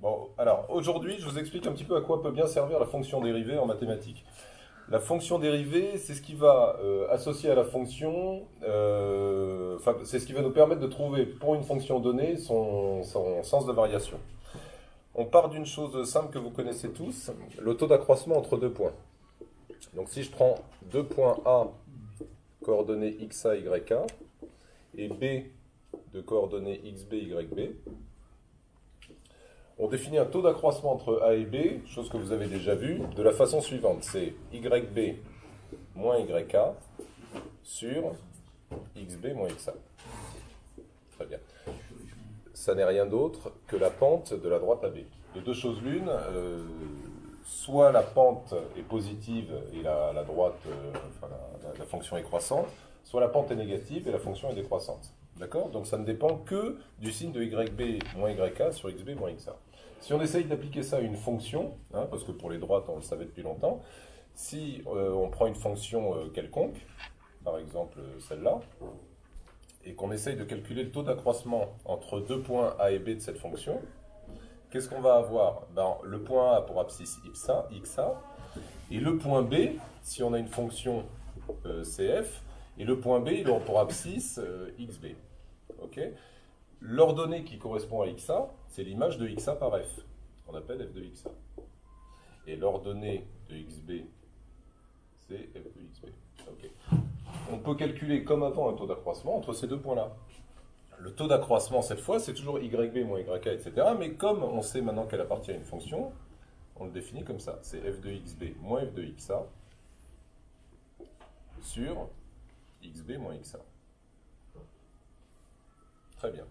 Bon, alors, aujourd'hui, je vous explique un petit peu à quoi peut bien servir la fonction dérivée en mathématiques. La fonction dérivée, c'est ce qui va associer à la fonction, c'est ce qui va nous permettre de trouver, pour une fonction donnée, son sens de variation. On part d'une chose simple que vous connaissez tous, le taux d'accroissement entre deux points. Donc si je prends deux points A, coordonnées xa, yk, et B de coordonnées xb, yb, on définit un taux d'accroissement entre A et B, chose que vous avez déjà vue, de la façon suivante. C'est YB moins YK sur XB moins XA. Très bien. Ça n'est rien d'autre que la pente de la droite AB. De deux choses l'une, soit la pente est positive et la droite, la fonction est croissante, soit la pente est négative et la fonction est décroissante. D'accord? Donc ça ne dépend que du signe de YB moins YK sur XB moins XA. Si on essaye d'appliquer ça à une fonction, parce que pour les droites on le savait depuis longtemps, si on prend une fonction quelconque, par exemple celle-là, et qu'on essaye de calculer le taux d'accroissement entre deux points A et B de cette fonction, qu'est-ce qu'on va avoir? Le point A pour abscisse xa, et le point B, si on a une fonction CF, et le point B il aura pour abscisse XB. Okay, l'ordonnée qui correspond à XA, c'est l'image de XA par F, qu'on appelle F de XA. Et l'ordonnée de XB, c'est F de XB. Okay. On peut calculer comme avant un taux d'accroissement entre ces deux points-là. Le taux d'accroissement, cette fois, c'est toujours YB moins YK, etc. Mais comme on sait maintenant qu'elle appartient à une fonction, on le définit comme ça. C'est F de XB moins F de XA sur XB moins XA. Très bien.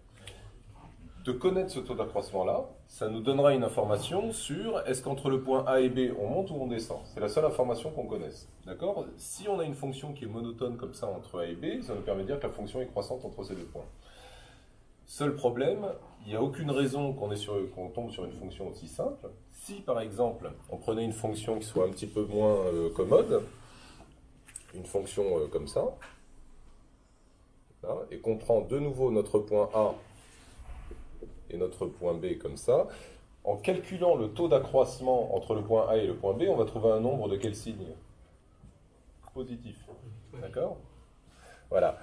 De connaître ce taux d'accroissement-là, ça nous donnera une information sur est-ce qu'entre le point A et B, on monte ou on descend. C'est la seule information qu'on connaisse. D'accord? Si on a une fonction qui est monotone comme ça entre A et B, ça nous permet de dire que la fonction est croissante entre ces deux points. Seul problème, il n'y a aucune raison qu'on tombe sur une fonction aussi simple. Si par exemple, on prenait une fonction qui soit un petit peu moins commode, une fonction comme ça, et qu'on prend de nouveau notre point A et notre point B comme ça, en calculant le taux d'accroissement entre le point A et le point B, on va trouver un nombre de quel signe? Positif. D'accord? Voilà.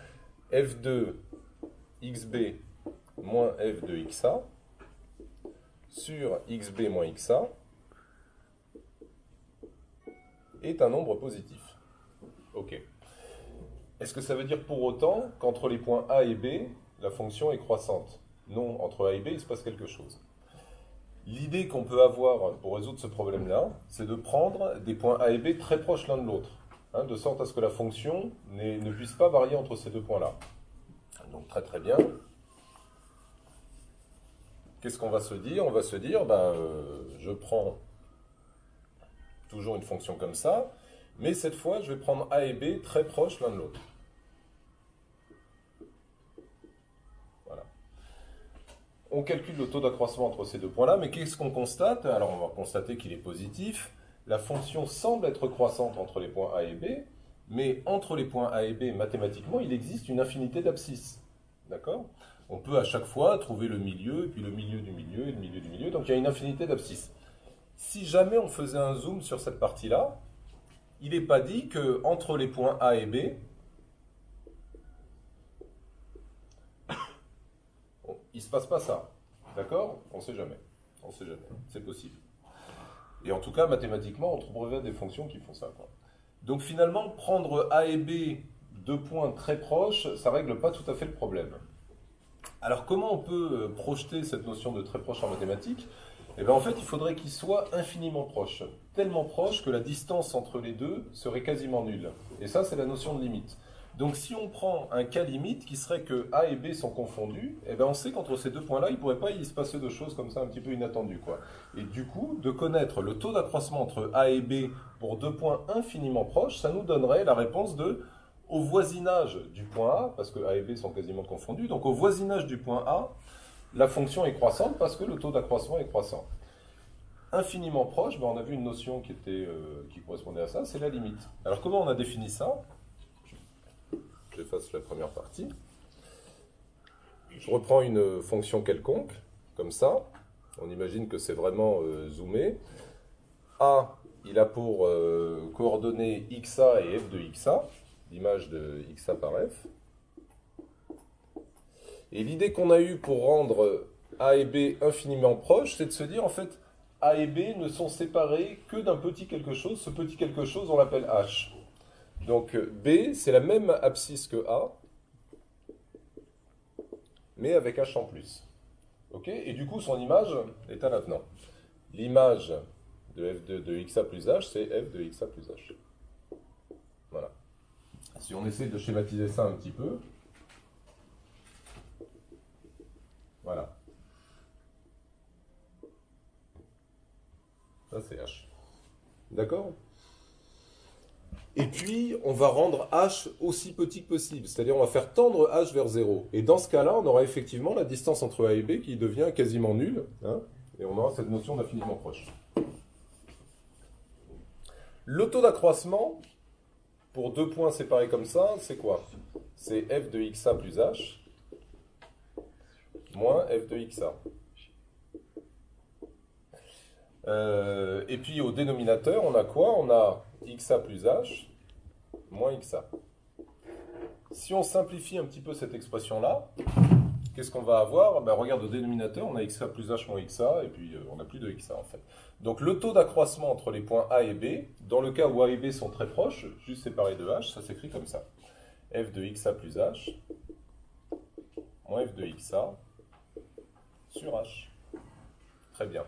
F de XB moins F de XA sur XB moins XA est un nombre positif. Ok. Est-ce que ça veut dire pour autant qu'entre les points A et B, la fonction est croissante? Non, entre A et B, il se passe quelque chose. L'idée qu'on peut avoir pour résoudre ce problème-là, c'est de prendre des points A et B très proches l'un de l'autre, de sorte à ce que la fonction ne puisse pas varier entre ces deux points-là. Donc très très bien. Qu'est-ce qu'on va se dire? On va se dire, je prends toujours une fonction comme ça, mais cette fois, je vais prendre A et B très proches l'un de l'autre. Voilà. On calcule le taux d'accroissement entre ces deux points-là, mais qu'est-ce qu'on constate? Alors, on va constater qu'il est positif. La fonction semble être croissante entre les points A et B, mais entre les points A et B, mathématiquement, il existe une infinité d'abscisses. D'accord? On peut à chaque fois trouver le milieu, et puis le milieu du milieu, et le milieu du milieu, donc il y a une infinité d'abscisses. Si jamais on faisait un zoom sur cette partie-là, il n'est pas dit qu'entre les points A et B, il ne se passe pas ça. D'accord? On ne sait jamais. On ne sait jamais. C'est possible. Et en tout cas, mathématiquement, on trouverait des fonctions qui font ça, quoi. Donc finalement, prendre A et B, deux points très proches, ça ne règle pas tout à fait le problème. Alors comment on peut projeter cette notion de très proche en mathématiques? Eh bien, en fait, il faudrait qu'ils soient infiniment proches. Tellement proches que la distance entre les deux serait quasiment nulle. Et ça, c'est la notion de limite. Donc si on prend un cas limite qui serait que A et B sont confondus, eh bien, on sait qu'entre ces deux points-là, il ne pourrait pas y se passer de choses comme ça un petit peu inattendues, quoi. Et du coup, de connaître le taux d'accroissement entre A et B pour deux points infiniment proches, ça nous donnerait la réponse de au voisinage du point A, parce que A et B sont quasiment confondus, donc au voisinage du point A, la fonction est croissante parce que le taux d'accroissement est croissant. Infiniment proche, on a vu une notion qui correspondait à ça, c'est la limite. Alors comment on a défini ça? J'efface la première partie. Je reprends une fonction quelconque, comme ça, On imagine que c'est vraiment zoomé. A, il a pour coordonnées xa et f de xa, l'image de xa par f. Et l'idée qu'on a eue pour rendre A et B infiniment proches, c'est de se dire, en fait, A et B ne sont séparés que d'un petit quelque chose. Ce petit quelque chose, on l'appelle H. Donc B, c'est la même abscisse que A, mais avec H en plus. Ok. Et du coup, son image est à l'avenant. L'image de f de xa plus h, c'est f de xa plus h. Voilà. Si on essaie de schématiser ça un petit peu, voilà. Ça, c'est h. D'accord? Et puis, on va rendre h aussi petit que possible. C'est-à-dire, on va faire tendre h vers 0. Et dans ce cas-là, on aura effectivement la distance entre a et b qui devient quasiment nulle. Hein, et on aura cette notion d'infiniment proche. Le taux d'accroissement, pour deux points séparés comme ça, c'est quoi? C'est f de xa plus h moins f de xa. Et puis au dénominateur, on a quoi? On a xa plus h moins xa. Si on simplifie un petit peu cette expression-là, qu'est-ce qu'on va avoir? Ben, regarde, au dénominateur, on a xa plus h moins xa, et puis on n'a plus de xa en fait. Donc le taux d'accroissement entre les points A et B, dans le cas où A et B sont très proches, juste séparés de h, ça s'écrit comme ça. F de xa plus h moins f de xa sur h. Très bien.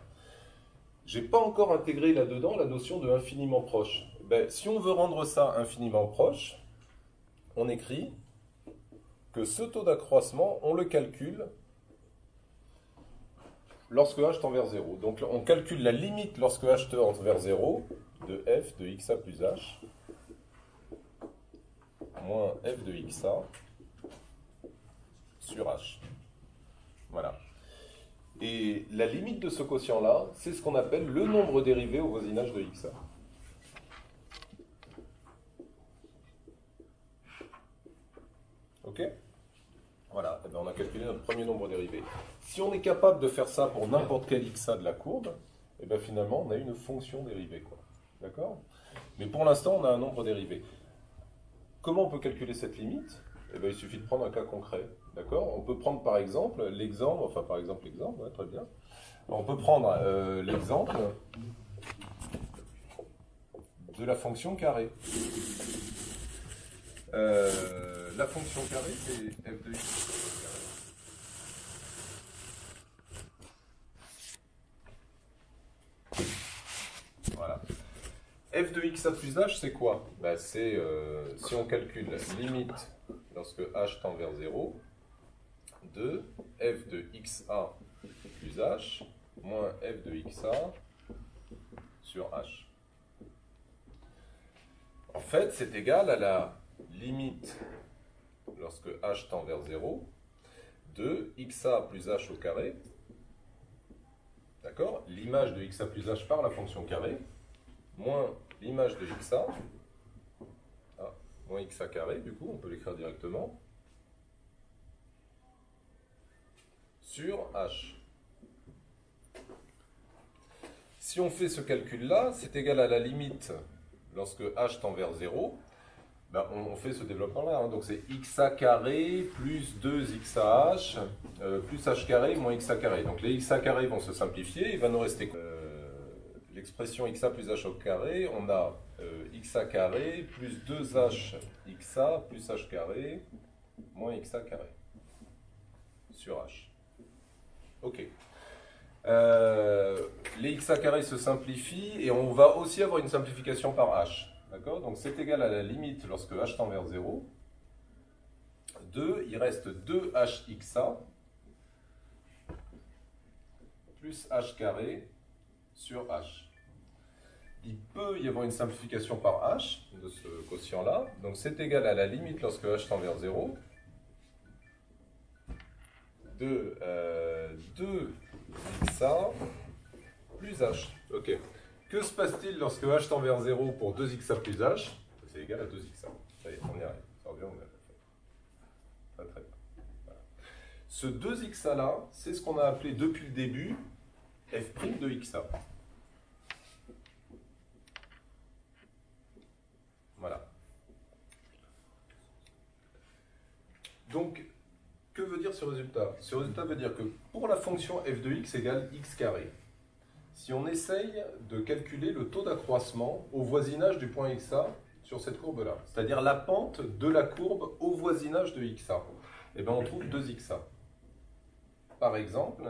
J'ai pas encore intégré là-dedans la notion de infiniment proche. Ben, si on veut rendre ça infiniment proche, on écrit que ce taux d'accroissement, on le calcule lorsque h tend vers 0. Donc on calcule la limite lorsque h tend vers 0 de f de xa plus h moins f de xa sur h. Voilà. Et la limite de ce quotient-là, c'est ce qu'on appelle le nombre dérivé au voisinage de xa. Ok? Voilà, et bien on a calculé notre premier nombre dérivé. Si on est capable de faire ça pour n'importe quel xa de la courbe, et bien finalement on a une fonction dérivée, quoi. D'accord? Mais pour l'instant on a un nombre dérivé. Comment on peut calculer cette limite? Eh bien, il suffit de prendre un cas concret. D'accord? On peut prendre par exemple l'exemple, ouais, très bien. On peut prendre l'exemple de la fonction carrée. La fonction carrée, c'est f de x carré. Voilà. F de xa plus h, c'est quoi? Ben, c'est, si on calcule limite lorsque h tend vers 0, de f de xa plus h moins f de xa sur h. En fait, c'est égal à la limite lorsque h tend vers 0 de xa plus h au carré, d'accord? L'image de xa plus h par la fonction carrée, moins l'image de xa, moins xa carré, du coup, on peut l'écrire directement, sur h. Si on fait ce calcul-là, c'est égal à la limite lorsque h tend vers 0, ben on fait ce développement-là. Hein. Donc c'est xa carré plus 2xah plus h carré moins xa carré. Donc les xa carré vont se simplifier, il va nous rester l'expression xa plus h au carré. On a xa carré plus 2h xa plus h carré moins xa carré sur h. Ok. Les xa carré se simplifient et on va aussi avoir une simplification par h. D'accord? Donc c'est égal à la limite lorsque h tend vers 0. 2, il reste 2hxa plus h carré sur h. Il peut y avoir une simplification par h de ce quotient-là. Donc c'est égal à la limite lorsque h tend vers 0 de 2xa plus h. Ok. Que se passe-t-il lorsque h tend vers 0 pour 2xa plus h? C'est égal à 2xa. Ça y est, on y arrive. Ça revient, on a fait. Très très bien. Voilà. Ce 2xa là, c'est ce qu'on a appelé depuis le début f' de xa. Voilà. Donc, que veut dire ce résultat? Ce résultat veut dire que pour la fonction f de x égale x carré, si on essaye de calculer le taux d'accroissement au voisinage du point xa sur cette courbe-là, c'est-à-dire la pente de la courbe au voisinage de xa, eh bien on trouve 2xa. Par exemple,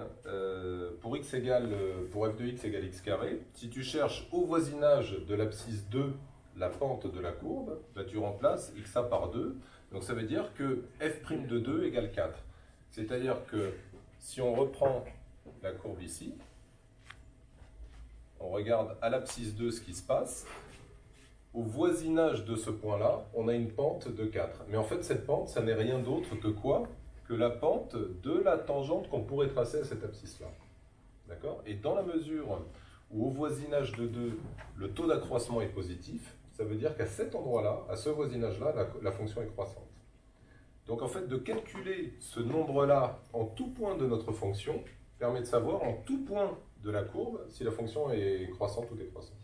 pour f de x égale x carré, si tu cherches au voisinage de l'abscisse 2 la pente de la courbe, bah tu remplaces xa par 2, donc ça veut dire que f' de 2 égale 4. C'est-à-dire que si on reprend la courbe ici, on regarde à l'abscisse 2 ce qui se passe, au voisinage de ce point-là, on a une pente de 4. Mais en fait, cette pente, ça n'est rien d'autre que quoi? Que la pente de la tangente qu'on pourrait tracer à cette abscisse-là. D'accord? Et dans la mesure où au voisinage de 2, le taux d'accroissement est positif, ça veut dire qu'à cet endroit-là, à ce voisinage-là, la fonction est croissante. Donc en fait, de calculer ce nombre-là en tout point de notre fonction permet de savoir en tout point de la courbe si la fonction est croissante ou décroissante.